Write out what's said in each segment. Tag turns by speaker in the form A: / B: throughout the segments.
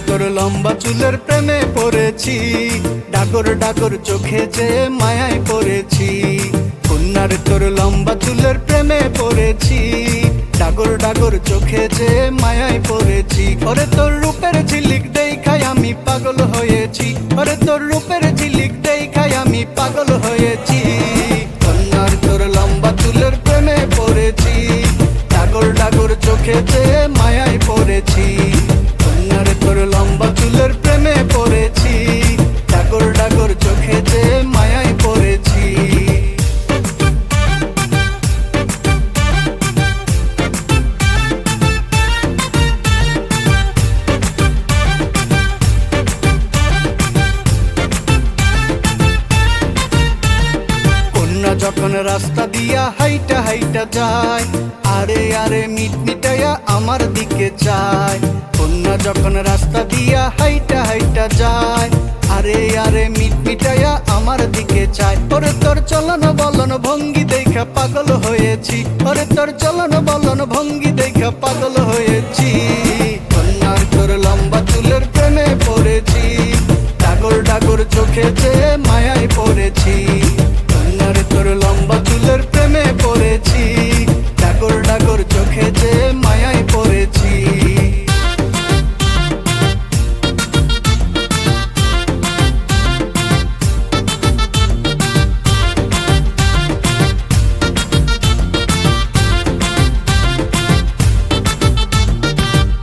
A: তোর লম্বা চুলের প্রেমে পড়েছি, ডাগর ডাগর চোখে যে মায়ায় পড়েছি। কন্যার তোর লম্বা চুলের প্রেমে পড়েছি, ডাগর ডাগর চোখে যে মায়ায় পড়েছি। ওরে তোর রূপের ঝিলিক দেখাই আমি পাগল হয়েছি, ওরে তোর রূপের ঝিলিক দেখাই আমি পাগল হয়েছি। কন্যার তোর লম্বা চুলের প্রেমে পড়েছি, ডাগর ডাগর চোখে যে মায়ায় পড়েছি। কন্যার তোর লম্বা চুলের প্রেমে পড়েছি, ডাগর ডাগর চোখে যে মায়ায় পড়েছি। কন্যা যখন রাস্তা দিয়া হাইটা হাইটা যায়, আরে আরে মিটমিটাইয়া আমার দিকে চায়। কন্যা যখন রাস্তা দিয়া হাইটা হাইটা যায়, আরে আরে মিটমিটাইয়া আমার দিকে চায়। ওরে তোর চলন বলন ভঙ্গি দেখা পাগল হয়েছি, ওরে তোর চলন বলন ভঙ্গি দেখা পাগল হয়েছি। কন্যার তোর লম্বা চুলের প্রেমে পড়েছি, ডাগর ডাগর চোখে যে মায়ায় পড়েছি। কন্যার তোর লম্বা চুলের প্রেমে পড়েছি, ডাগর ডাগর চোখে যে মায়ায় পড়েছি।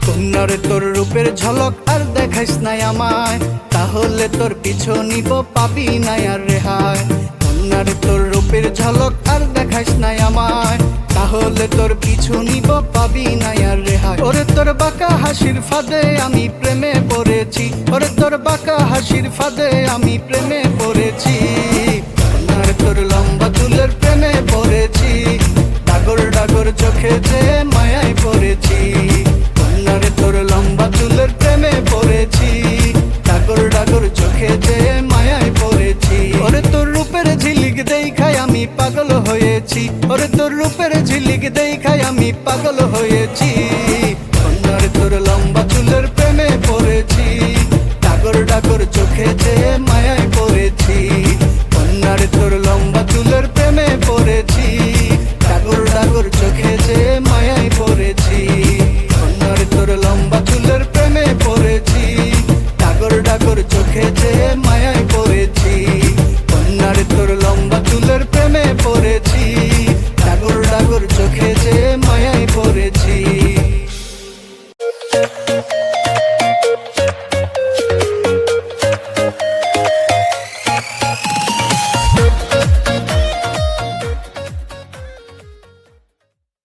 A: কন্যারে তোর রূপের ঝলক আর দেখাইস নাই আমায়, তাহলে তোর পিছু নিব পাবি নাই আর রেহাই। কন্যারে তোর রূপের ঝলক আর দেখাইস নাই আমায়, তাহলে তোর পিছু নিব পাবি নাই আর রেহাই। ওরে তোর বাঁকা হাসির ফাঁদে আমি প্রেমে পড়েছি, ওরে তোর বাঁকা হাসির ফাঁদে আমি প্রেমে পড়েছি। কন্যার তোর লম্বা চুলের প্রেমে পড়েছি, ডাগর ডাগর চোখে যে মায়ায় পড়েছি। কন্যারে তোর লম্বা চুলের প্রেমে পড়েছি, ডাগর ডাগর চোখে যে মায়ায় পড়েছি। ওরে তোর রূপের ঝিলিক দেখাই আমি পাগল হয়েছি, ওরে তোর রূপের ঝিলিক দেখাই আমি পাগল